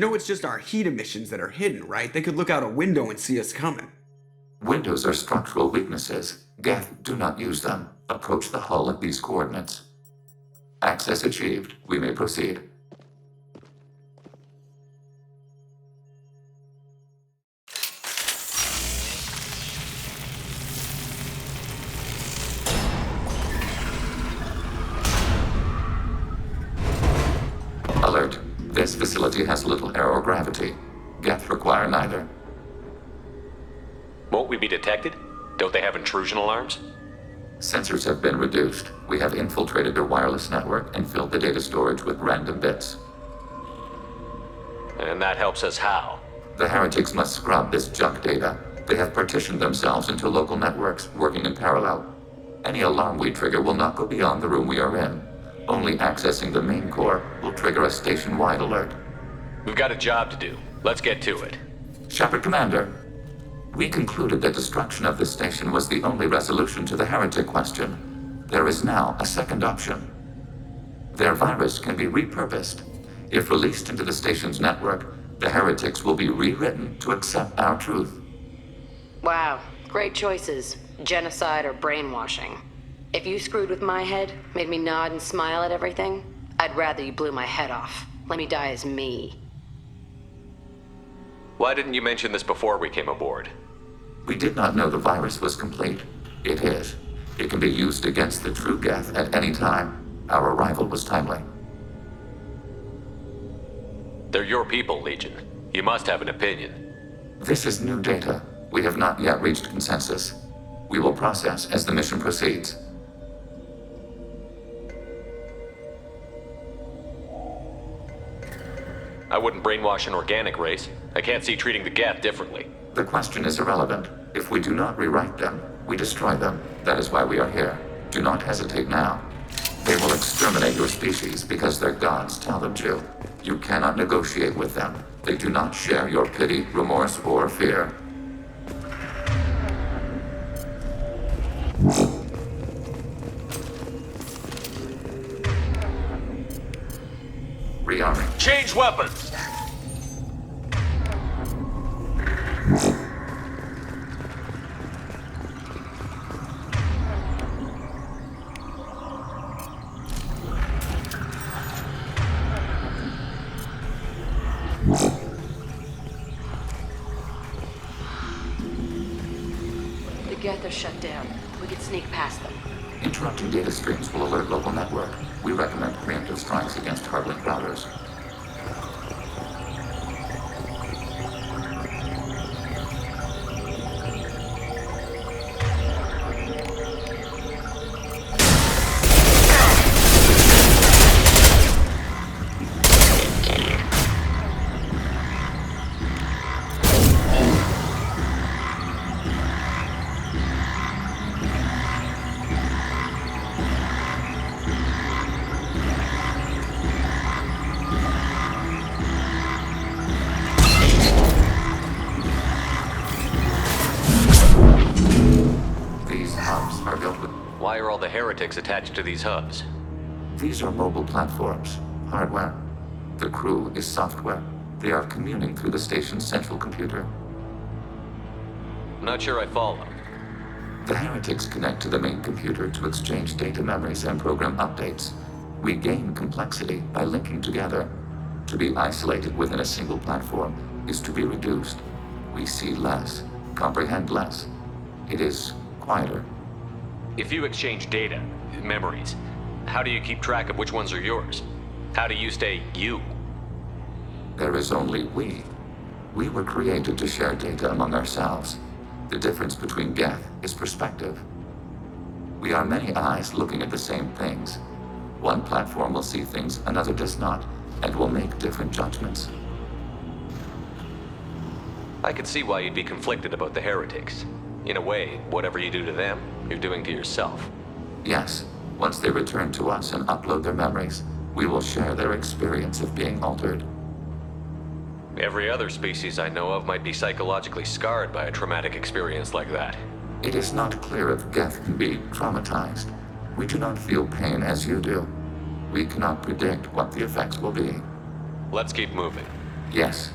It's just our heat emissions that are hidden, right? They could look out a window and see us coming. Windows are structural weaknesses. Geth, do not use them. Approach the hull at these coordinates. Access achieved. We may proceed. Alert. This facility has little aerogravity. Geth require neither. Won't we be detected? Don't they have intrusion alarms? Sensors have been reduced. We have infiltrated their wireless network and filled the data storage with random bits. And that helps us how? The heretics must scrub this junk data. They have partitioned themselves into local networks, working in parallel. Any alarm we trigger will not go beyond the room we are in. Only accessing the main core will trigger a station-wide alert. We've got a job to do. Let's get to it. Shepard Commander, we concluded that destruction of this station was the only resolution to the heretic question. There is now a second option. Their virus can be repurposed. If released into the station's network, the heretics will be rewritten to accept our truth. Wow, great choices. Genocide or brainwashing. If you screwed with my head, made me nod and smile at everything, I'd rather you blew my head off. Let me die as me. Why didn't you mention this before we came aboard? We did not know the virus was complete. It is. It can be used against the true Geth at any time. Our arrival was timely. They're your people, Legion. You must have an opinion. This is new data. We have not yet reached consensus. We will process as the mission proceeds. I wouldn't brainwash an organic race. I can't see treating the Geth differently. The question is irrelevant. If we do not rewrite them, we destroy them. That is why we are here. Do not hesitate now. They will exterminate your species because their gods tell them to. You cannot negotiate with them. They do not share your pity, remorse, or fear. Rearming. Change weapons! The Geth are shut down. We could sneak past them. Interrupting data streams will alert local network. We recommend preemptive strikes against hard-link routers. Why are all the heretics attached to these hubs? These are mobile platforms, hardware. The crew is software. They are communing through the station's central computer. Not sure I follow. The heretics connect to the main computer to exchange data memories and program updates. We gain complexity by linking together. To be isolated within a single platform is to be reduced. We see less, comprehend less. It is quieter. If you exchange data, memories, how do you keep track of which ones are yours? How do you stay you? There is only we. We were created to share data among ourselves. The difference between Geth is perspective. We are many eyes looking at the same things. One platform will see things another does not, and will make different judgments. I could see why you'd be conflicted about the heretics. In a way, whatever you do to them, you're doing to yourself. Yes, once they return to us and upload their memories, we will share their experience of being altered. Every other species I know of might be psychologically scarred by a traumatic experience like that. It is not clear if Geth can be traumatized. We do not feel pain as you do. We cannot predict what the effects will be. Let's keep moving. Yes.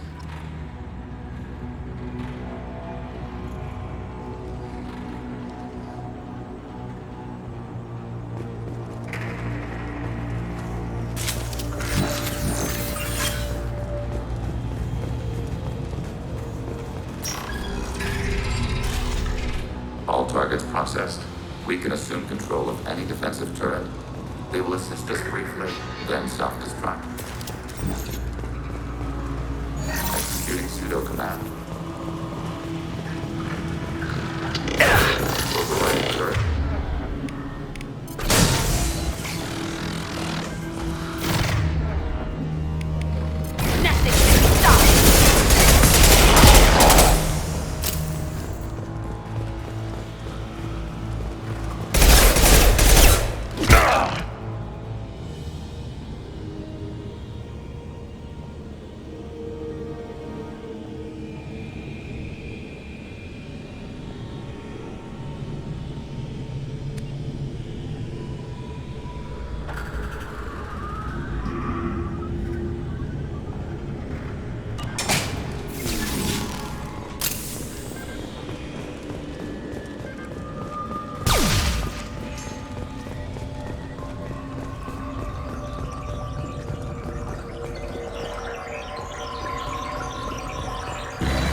All targets processed. We can assume control of any defensive turret. They will assist us briefly, then self-destruct. Executing pseudo-command. Overriding turret. Nothing can stop it!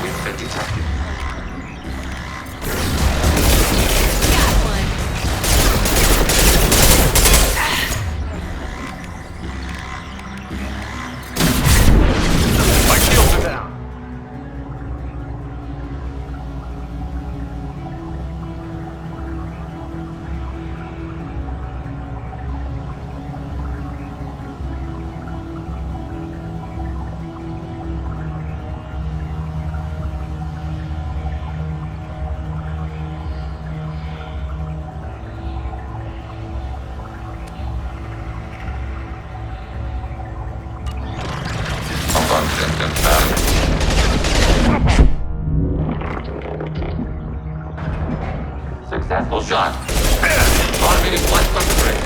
We've been detected. Got one! My shields are down. Function confirmed. Successful shot. Automated flight circuitry.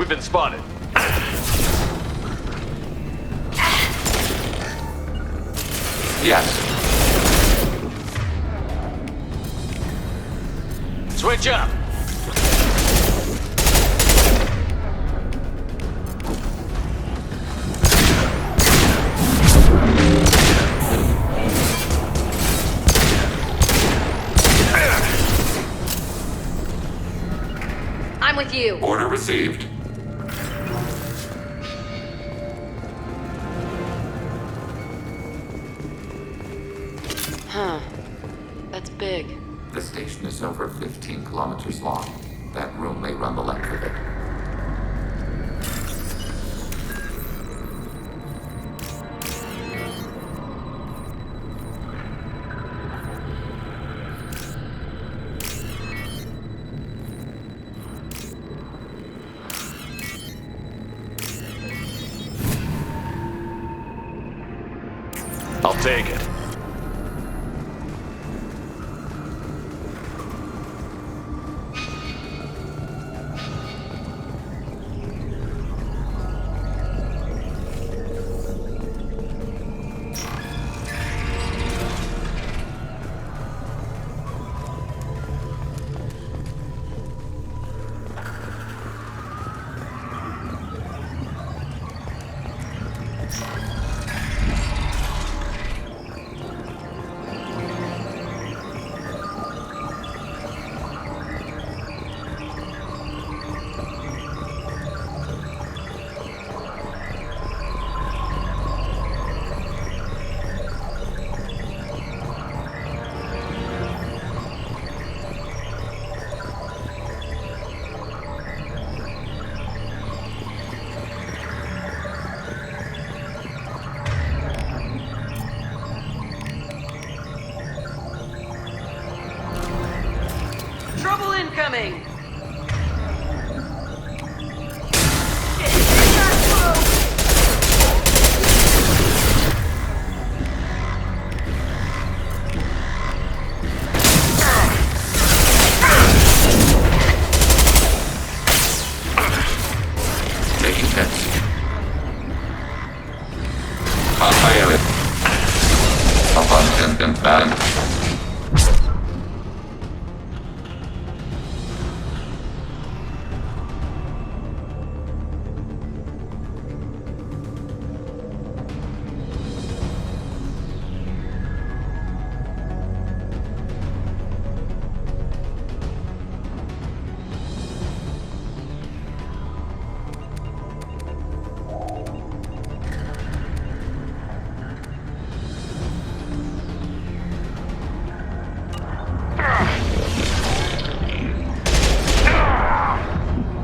We've been spotted. Yes. Switch up! I'm with you. Order received. Huh. That's big. The station is over 15 kilometers long. That room may run the length of it. I'll take it. Trouble incoming! Taking hits. Fire it. Abundant balance.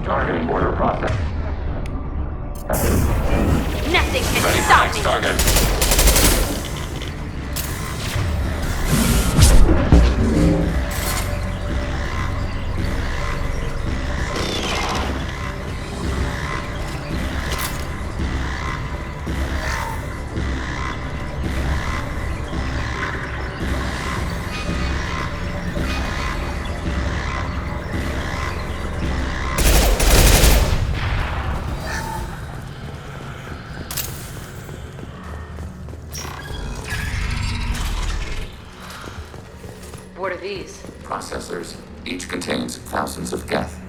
Targeting order process. Nothing can Ready for stop next me! target. What are these? Processors. Each contains thousands of geth.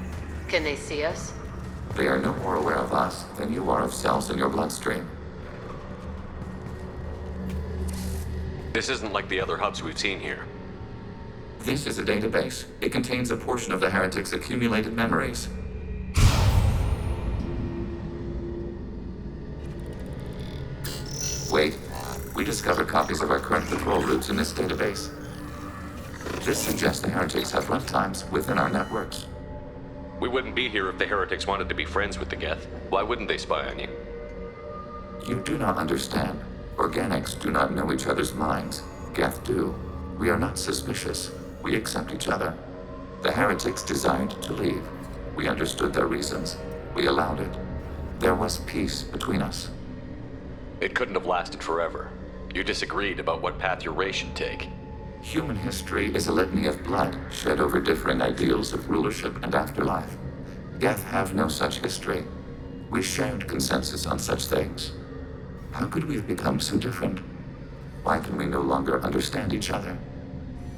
Can they see us? They are no more aware of us than you are of cells in your bloodstream. This isn't like the other hubs we've seen here. This is a database. It contains a portion of the Heretic's accumulated memories. Wait. We discovered copies of our current patrol routes in this database. This suggests the Heretics have runtimes within our networks. We wouldn't be here if the Heretics wanted to be friends with the Geth. Why wouldn't they spy on you? You do not understand. Organics do not know each other's minds. Geth do. We are not suspicious. We accept each other. The Heretics desired to leave. We understood their reasons. We allowed it. There was peace between us. It couldn't have lasted forever. You disagreed about what path your race should take. Human history is a litany of blood shed over differing ideals of rulership and afterlife. Geth have no such history. We shared consensus on such things. How could we have become so different? Why can we no longer understand each other?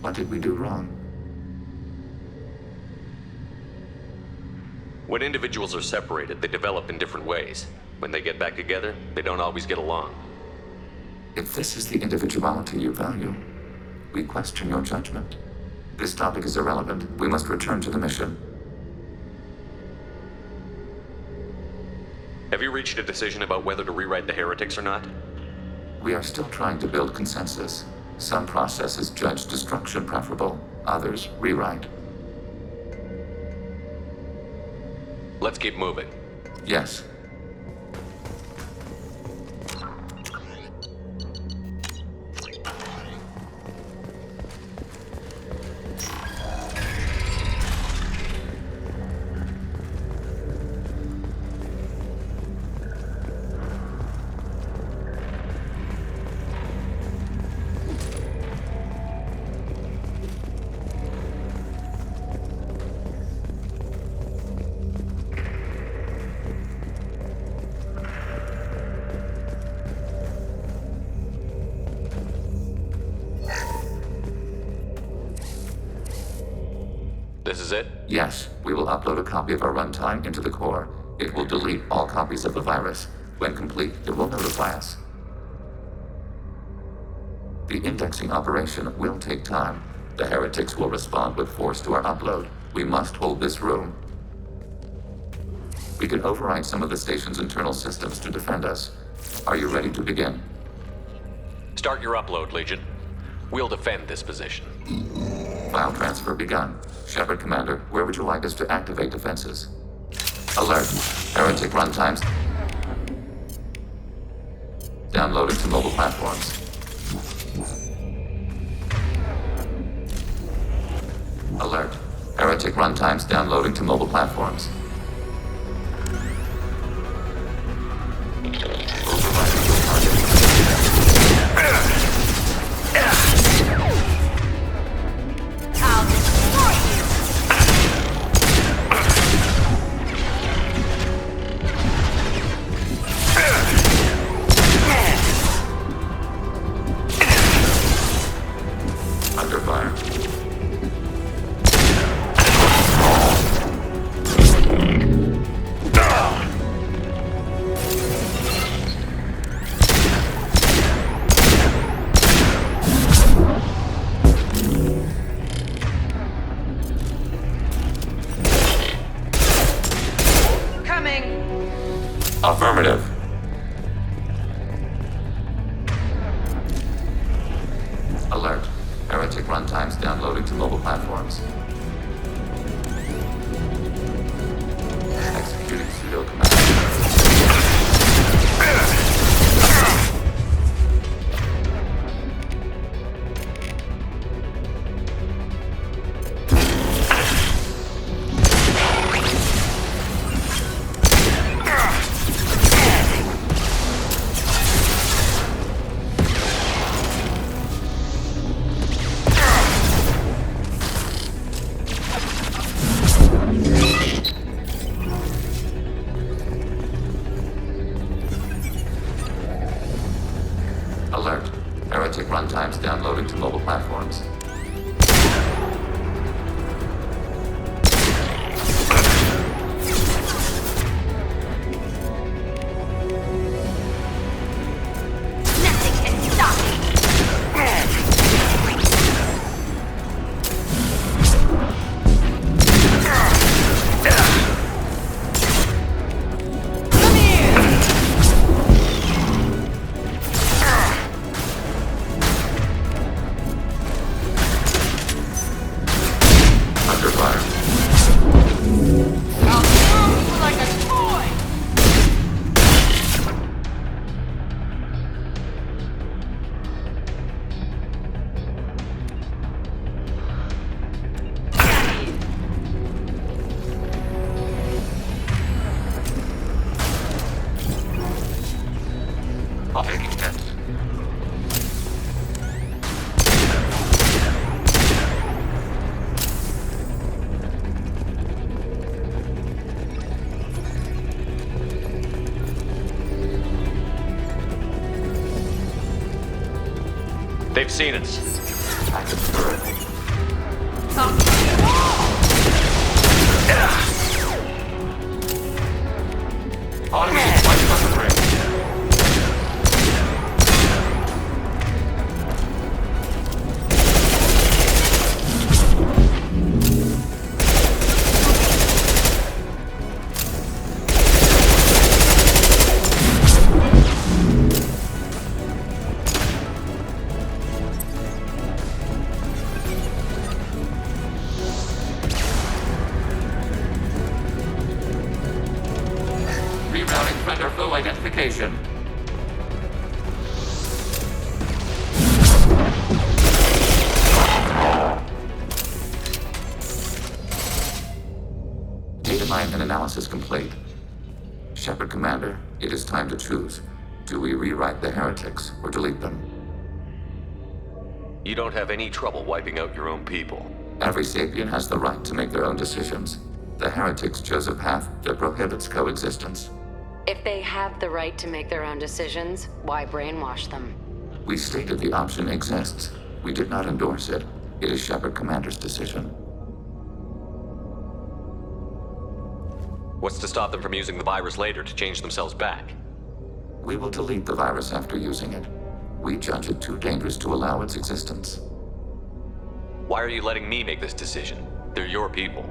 What did we do wrong? When individuals are separated, they develop in different ways. When they get back together, they don't always get along. If this is the individuality you value, we question your judgment. This topic is irrelevant. We must return to the mission. Have you reached a decision about whether to rewrite the Heretics or not? We are still trying to build consensus. Some processes judge destruction preferable, others rewrite. Let's keep moving. Yes. This is it? Yes, we will upload a copy of our runtime into the core. It will delete all copies of the virus. When complete, it will notify us. The indexing operation will take time. The heretics will respond with force to our upload. We must hold this room. We can override some of the station's internal systems to defend us. Are you ready to begin? Start your upload, Legion. We'll defend this position. File transfer begun. Shepard Commander, where would you like us to activate defenses? Alert. Heretic runtimes. Downloading to mobile platforms. Alert. Heretic runtimes downloading to mobile platforms. Overriding your target. I'll destroy you! Under fire. Coming! Affirmative. Alert. Heretic runtimes downloading to mobile platforms. Executing pseudo command. Alert. Heretic runtimes downloading to mobile platforms. Nothing can stop me! Come here! They've seen us. I confer it. Automated flight weapon range. Rerouting friend foe identification. Data mine and analysis complete. Shepard Commander, it is time to choose. Do we rewrite the heretics or delete them? You don't have any trouble wiping out your own people. Every sapient has the right to make their own decisions. The heretics chose a path that prohibits coexistence. If they have the right to make their own decisions, why brainwash them? We stated the option exists. We did not endorse it. It is Shepard Commander's decision. What's to stop them from using the virus later to change themselves back? We will delete the virus after using it. We judge it too dangerous to allow its existence. Why are you letting me make this decision? They're your people.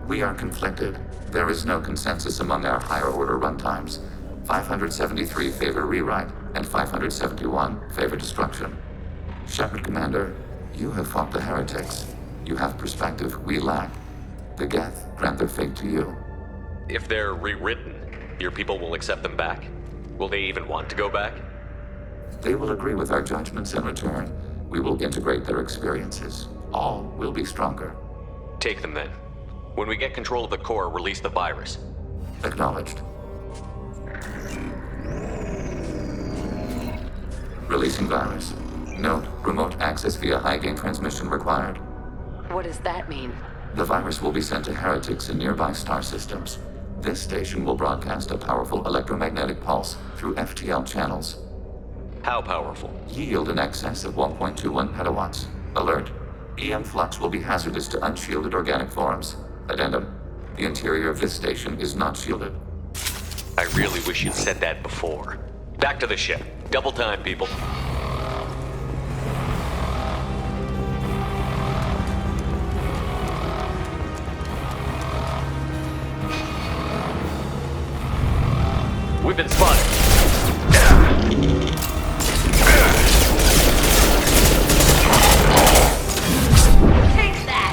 We are conflicted. There is no consensus among our higher order runtimes. 573 favor rewrite, and 571 favor destruction. Shepard Commander, you have fought the heretics. You have perspective we lack. The Geth grant their fate to you. If they're rewritten, your people will accept them back? Will they even want to go back? They will agree with our judgments in return. We will integrate their experiences. All will be stronger. Take them then. When we get control of the core, release the virus. Acknowledged. Releasing virus. Note, remote access via high-gain transmission required. What does that mean? The virus will be sent to heretics in nearby star systems. This station will broadcast a powerful electromagnetic pulse through FTL channels. How powerful? Yield in excess of 1.21 petawatts. Alert. EM flux will be hazardous to unshielded organic forms. Addendum. The interior of this station is not shielded. I really wish you'd said that before. Back to the ship. Double time, people. We've been spotted. Take that!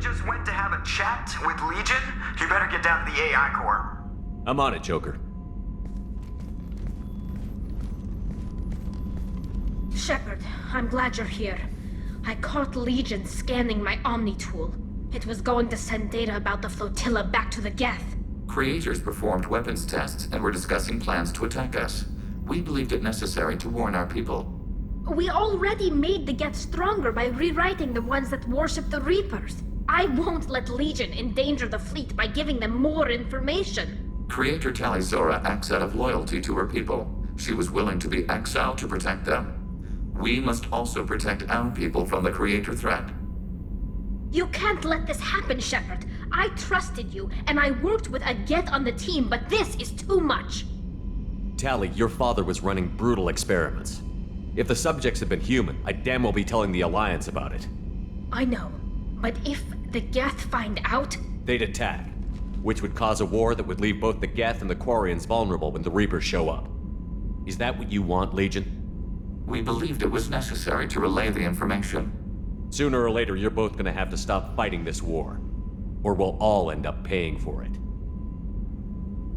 just went to have a chat with Legion, you better get down to the AI core. I'm on it, Joker. Shepard, I'm glad you're here. I caught Legion scanning my Omni tool. It was going to send data about the flotilla back to the Geth. Creators performed weapons tests and were discussing plans to attack us. We believed it necessary to warn our people. We already made the Geth stronger by rewriting the ones that worship the Reapers. I won't let Legion endanger the fleet by giving them more information. Creator Talizora acts out of loyalty to her people. She was willing to be exiled to protect them. We must also protect our people from the Creator threat. You can't let this happen, Shepard. I trusted you, and I worked with a Geth on the team, but this is too much. Tally, your father was running brutal experiments. If the subjects had been human, I'd damn well be telling the Alliance about it. I know, but if the Geth find out... They'd attack, which would cause a war that would leave both the Geth and the Quarians vulnerable when the Reapers show up. Is that what you want, Legion? We believed it was necessary to relay the information. Sooner or later, you're both gonna have to stop fighting this war. Or we'll all end up paying for it.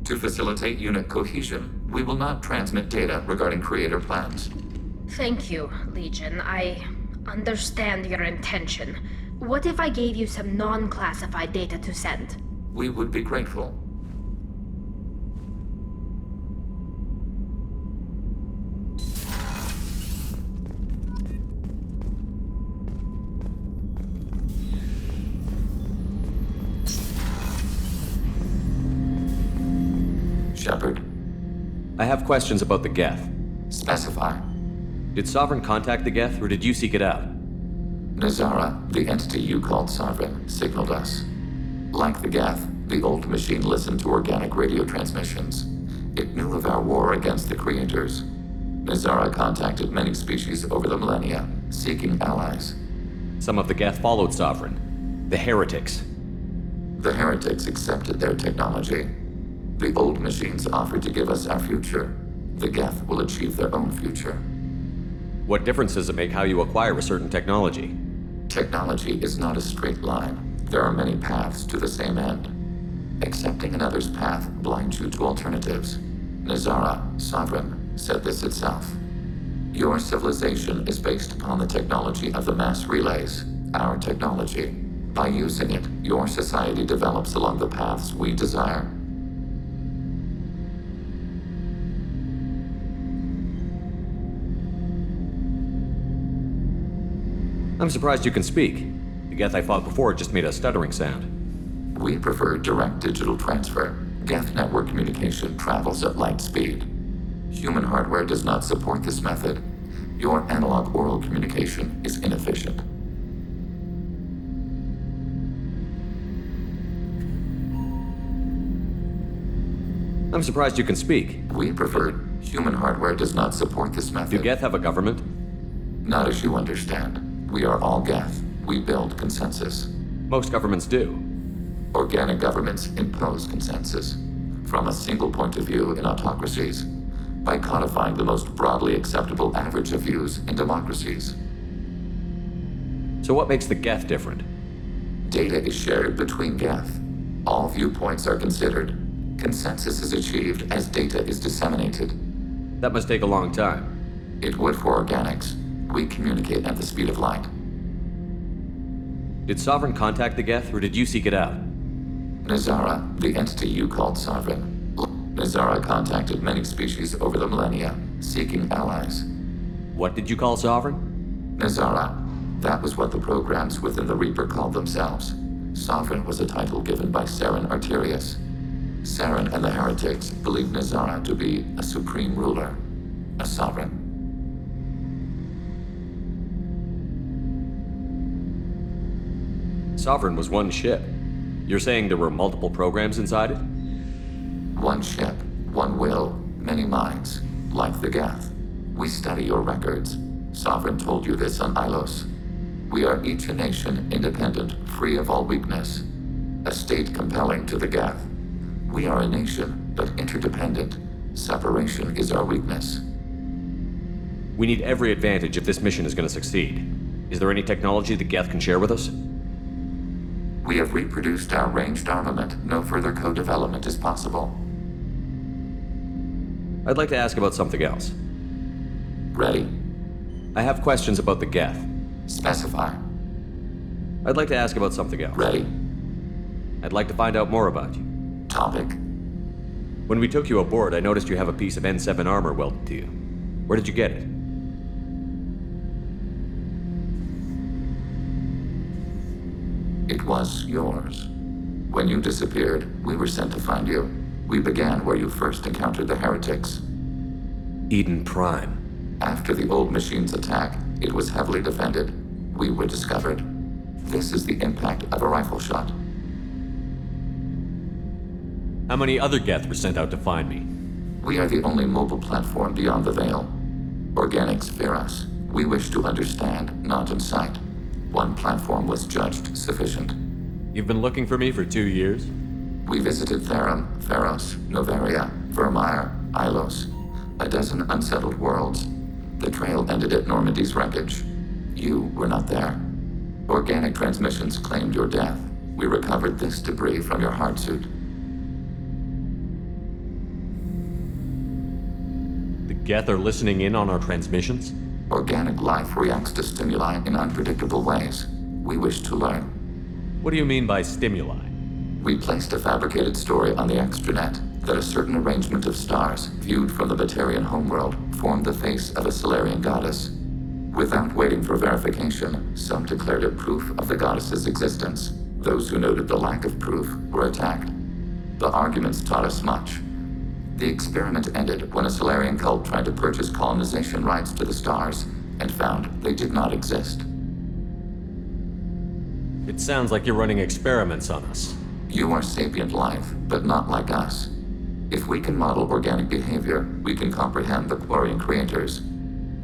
To facilitate unit cohesion, we will not transmit data regarding Creator plans. Thank you, Legion. I understand your intention. What if I gave you some non-classified data to send? We would be grateful. Shepard, I have questions about the Geth. specify. Did Sovereign contact the Geth, or did you seek it out? Nazara, the entity you called Sovereign, signaled us. Like the Geth, the old machine listened to organic radio transmissions. It knew of our war against the Creators. Nazara contacted many species over the millennia, seeking allies. Some of the Geth followed Sovereign. The Heretics. The Heretics accepted their technology. The old machines offered to give us our future. The Geth will achieve their own future. What difference does it make how you acquire a certain technology? Technology is not a straight line. There are many paths to the same end. Accepting another's path blinds you to alternatives. Nazara, Sovereign, said this itself. Your civilization is based upon the technology of the mass relays, our technology. By using it, your society develops along the paths we desire. I'm surprised you can speak. The Geth I fought before just made a stuttering sound. We prefer direct digital transfer. Geth network communication travels at light speed. Human hardware does not support this method. Your analog oral communication is inefficient. I'm surprised you can speak. We prefer. Human hardware does not support this method. Do Geth have a government? Not as you understand. We are all Geth. We build consensus. Most governments do. Organic governments impose consensus. From a single point of view in autocracies. By codifying the most broadly acceptable average of views in democracies. So what makes the Geth different? Data is shared between Geth. All viewpoints are considered. Consensus is achieved as data is disseminated. That must take a long time. It would for organics. We communicate at the speed of light. Did Sovereign contact the Geth, or did you seek it out? Nazara, the entity you called Sovereign. Nazara contacted many species over the millennia, seeking allies. What did you call Sovereign? Nazara. That was what the programs within the Reaper called themselves. Sovereign was a title given by Saren Arterius. Saren and the Heretics believed Nazara to be a supreme ruler, a sovereign. Sovereign was one ship. You're saying there were multiple programs inside it? One ship, one will, many minds, like the Geth. We study your records. Sovereign told you this on Ilos. We are each a nation, independent, free of all weakness. A state compelling to the Geth. We are a nation, but interdependent. Separation is our weakness. We need every advantage if this mission is going to succeed. Is there any technology the Geth can share with us? We have reproduced our ranged armament. No further co-development is possible. I'd like to ask about something else. Ready? I have questions about the Geth. Specify. I'd like to ask about something else. Ready? I'd like to find out more about you. Topic. When we took you aboard, I noticed you have a piece of N7 armor welded to you. Where did you get it? It was yours. When you disappeared, we were sent to find you. We began where you first encountered the heretics. Eden Prime. After the old machine's attack, it was heavily defended. We were discovered. This is the impact of a rifle shot. How many other Geth were sent out to find me? We are the only mobile platform beyond the Veil. Organics fear us. We wish to understand, not incite. One platform was judged sufficient. You've been looking for me for 2 years? We visited Therum, Theros, Novaria, Vermeer, Ilos. A dozen unsettled worlds. The trail ended at Normandy's wreckage. You were not there. Organic transmissions claimed your death. We recovered this debris from your hard suit. The Geth are listening in on our transmissions? Organic life reacts to stimuli in unpredictable ways. We wish to learn. What do you mean by stimuli? We placed a fabricated story on the extranet that a certain arrangement of stars, viewed from the Batarian homeworld, formed the face of a Solarian goddess. Without waiting for verification, some declared it proof of the goddess's existence. Those who noted the lack of proof were attacked. The arguments taught us much. The experiment ended when a Solarian cult tried to purchase colonization rights to the stars and found they did not exist. It sounds like you're running experiments on us. You are sapient life, but not like us. If we can model organic behavior, we can comprehend the Quarian creators.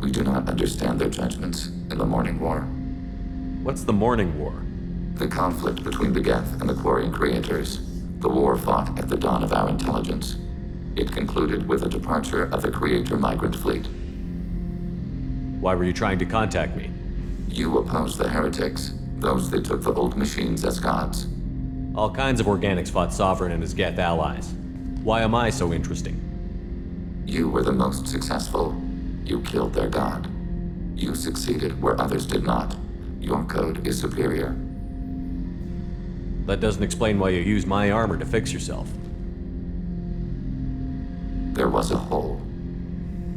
We do not understand their judgments in the Morning War. What's the Morning War? The conflict between the Geth and the Quarian creators. The war fought at the dawn of our intelligence. It concluded with the departure of the Creator migrant fleet. Why were you trying to contact me? You opposed the heretics, those that took the old machines as gods. All kinds of organics fought Sovereign and his Geth allies. Why am I so interesting? You were the most successful. You killed their god. You succeeded where others did not. Your code is superior. That doesn't explain why you used my armor to fix yourself. There was a hole.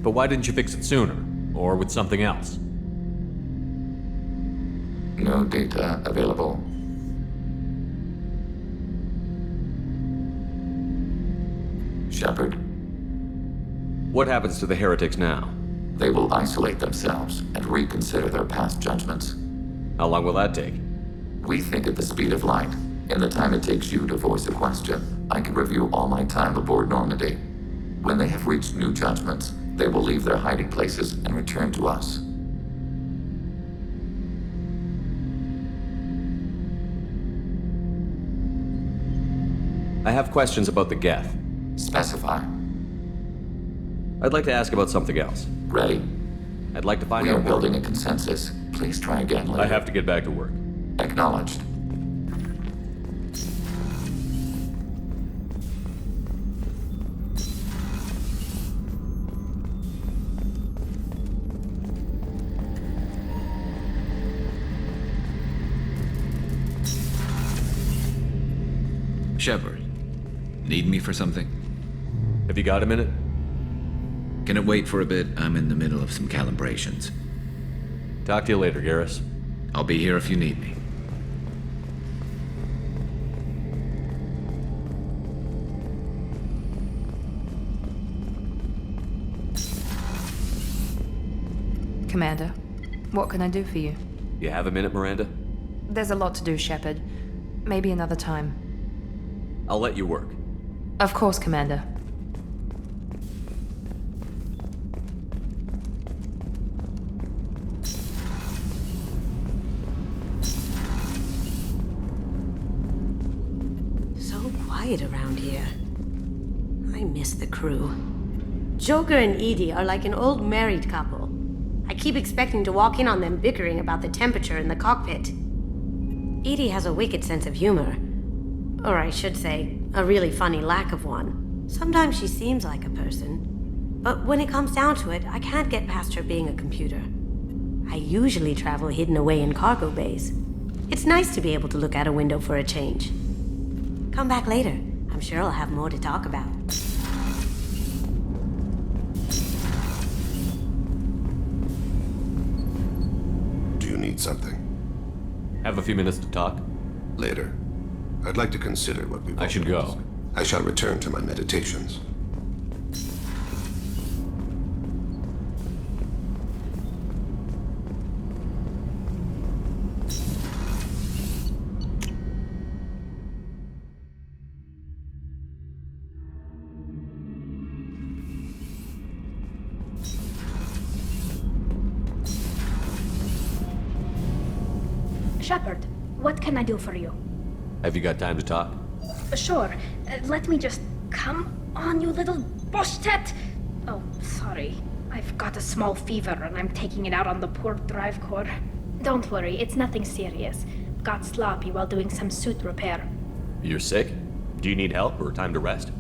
But why didn't you fix it sooner? Or with something else? No data available. Shepard, What happens to the heretics now? they will isolate themselves and reconsider their past judgments. How long will that take? We think at the speed of light. In the time it takes you to voice a question, I can review all my time aboard Normandy. When they have reached new judgments, they will leave their hiding places and return to us. I have questions about the Geth. Specify. I'd like to ask about something else. Ready? I'd like to find We are out more. building a consensus. Please try again later. I have to get back to work. Acknowledged. Shepard, need me for something? Have you got a minute? Can it wait for a bit? I'm in the middle of some calibrations. Talk to you later, Garrus. I'll be here if you need me. Commander, what can I do for you? You have a minute, Miranda? There's a lot to do, Shepard. Maybe another time. I'll let you work. Of course, Commander. So quiet around here. I miss the crew. Joker and Edie are like an old married couple. I keep expecting to walk in on them bickering about the temperature in the cockpit. Edie has a wicked sense of humor. Or I should say, a really funny lack of one. Sometimes she seems like a person. But when it comes down to it, I can't get past her being a computer. I usually travel hidden away in cargo bays. It's nice to be able to look out a window for a change. Come back later. I'm sure I'll have more to talk about. Do you need something? Have a few minutes to talk? Later. I'd like to consider what we've I should go. I shall return to my meditations. Shepard, what can I do for you? Have you got time to talk? Sure. Let me just... Come on, you little bushtet! Oh, sorry. I've got a small fever and I'm taking it out on the poor drive core. Don't worry, it's nothing serious. Got sloppy while doing some suit repair. You're sick? Do you need help or time to rest?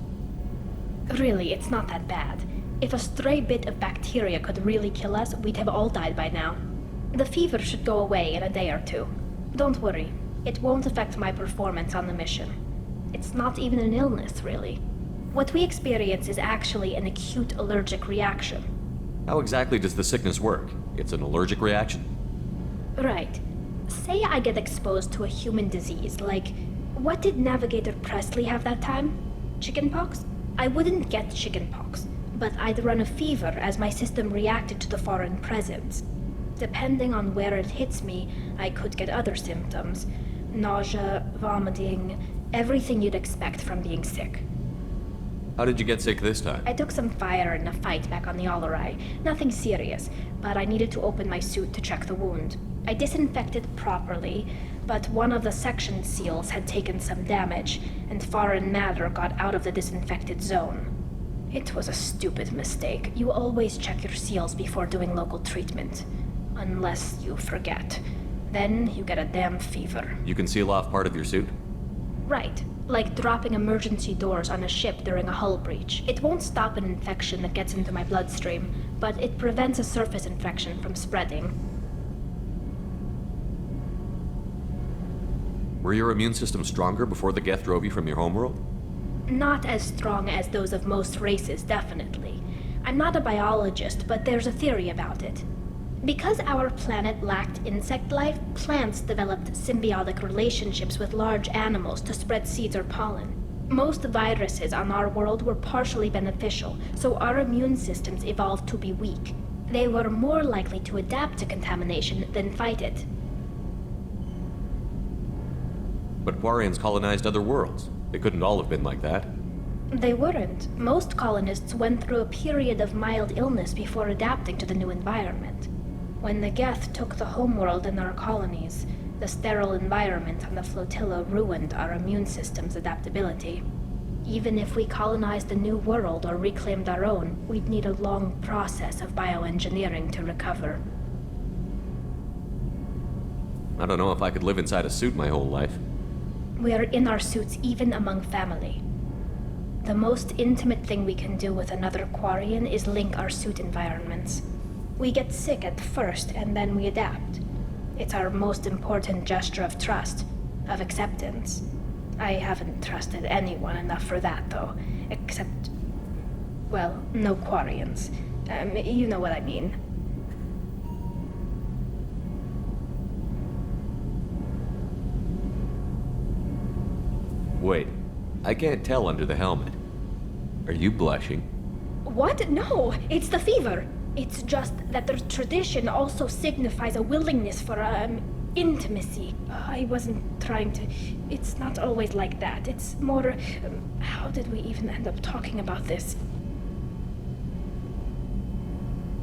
Really, it's not that bad. If a stray bit of bacteria could really kill us, we'd have all died by now. The fever should go away in a day or two. Don't worry, it won't affect my performance on the mission. It's not even an illness, really. What we experience is actually an acute allergic reaction. How exactly does the sickness work? It's an allergic reaction? Right. Say I get exposed to a human disease, like... What did Navigator Presley have that time? Chickenpox? I wouldn't get chickenpox, but I'd run a fever as my system reacted to the foreign presence. Depending on where it hits me, I could get other symptoms. Nausea, vomiting, everything you'd expect from being sick. How did you get sick this time? I took some fire in a fight back on the Allerai. Nothing serious, but I needed to open my suit to check the wound. I disinfected properly, but one of the section seals had taken some damage, and foreign matter got out of the disinfected zone. It was a stupid mistake. You always check your seals before doing local treatment. Unless you forget. Then you get a damn fever. You can seal off part of your suit? Right. Like dropping emergency doors on a ship during a hull breach. It won't stop an infection that gets into my bloodstream, but it prevents a surface infection from spreading. Were your immune system stronger before the Geth drove you from your homeworld? Not as strong as those of most races, definitely. I'm not a biologist, but there's a theory about it. Because our planet lacked insect life, plants developed symbiotic relationships with large animals to spread seeds or pollen. Most viruses on our world were partially beneficial, so our immune systems evolved to be weak. They were more likely to adapt to contamination than fight it. But Quarians colonized other worlds. They couldn't all have been like that. They weren't. Most colonists went through a period of mild illness before adapting to the new environment. When the Geth took the homeworld and our colonies, the sterile environment on the flotilla ruined our immune system's adaptability. Even if we colonized a new world or reclaimed our own, we'd need a long process of bioengineering to recover. I don't know if I could live inside a suit my whole life. We are in our suits even among family. The most intimate thing we can do with another Quarian is link our suit environments. We get sick at first, and then we adapt. It's our most important gesture of trust, of acceptance. I haven't trusted anyone enough for that, though. Except... well, no Quarians. You know what I mean. Wait, I can't tell under the helmet. Are you blushing? What? No, it's the fever. It's just that the tradition also signifies a willingness for, intimacy. I wasn't trying to... It's not always like that. It's more... how did we even end up talking about this?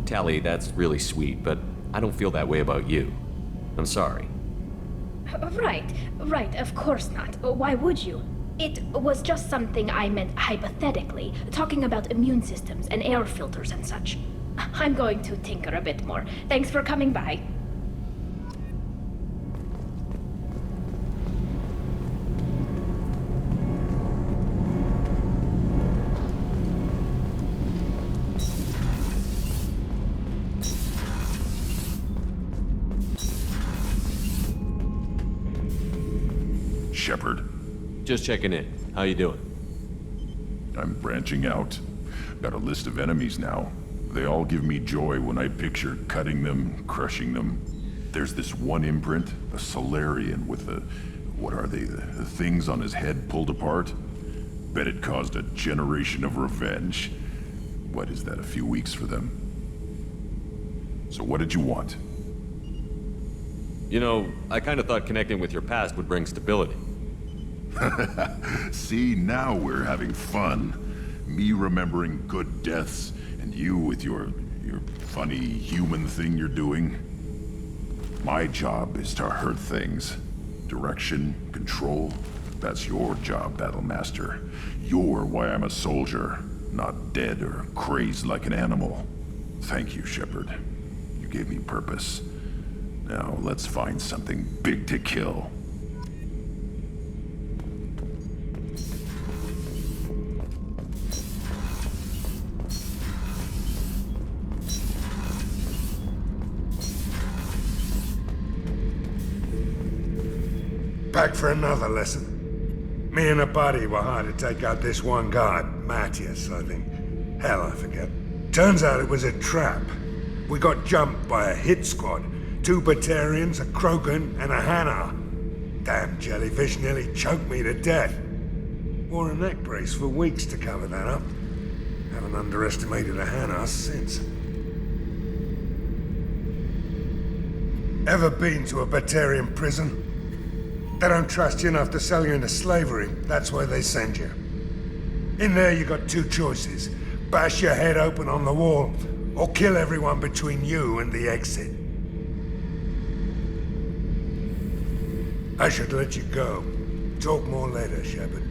Tally, that's really sweet, but I don't feel that way about you. I'm sorry. Right, of course not. Why would you? It was just something I meant hypothetically, talking about immune systems and air filters and such. I'm going to tinker a bit more. Thanks for coming by. Shepard. Just checking in. How you doing? I'm branching out. Got a list of enemies now. They all give me joy when I picture cutting them, crushing them. There's this one imprint, a Solarian with the... what are they? The things on his head pulled apart? Bet it caused a generation of revenge. What is that, a few weeks for them? So what did you want? You know, I kind of thought connecting with your past would bring stability. See, now we're having fun. Me remembering good deaths, and you with your funny human thing you're doing. My job is to hurt things. Direction, control, that's your job, Battlemaster. You're why I'm a soldier, not dead or crazed like an animal. Thank you, Shepard. You gave me purpose. Now let's find something big to kill. Back for another lesson. Me and a buddy were hired to take out this one guard, Matthias, I think. Hell, I forget. Turns out it was a trap. We got jumped by a hit squad. 2 Batarians, a Krogan, and a Hanar. Damn jellyfish nearly choked me to death. Wore a neck brace for weeks to cover that up. Haven't underestimated a Hanar since. Ever been to a Batarian prison? They don't trust you enough to sell you into slavery. That's where they send you. In there you got 2 choices. Bash your head open on the wall, or kill everyone between you and the exit. I should let you go. Talk more later, Shepard.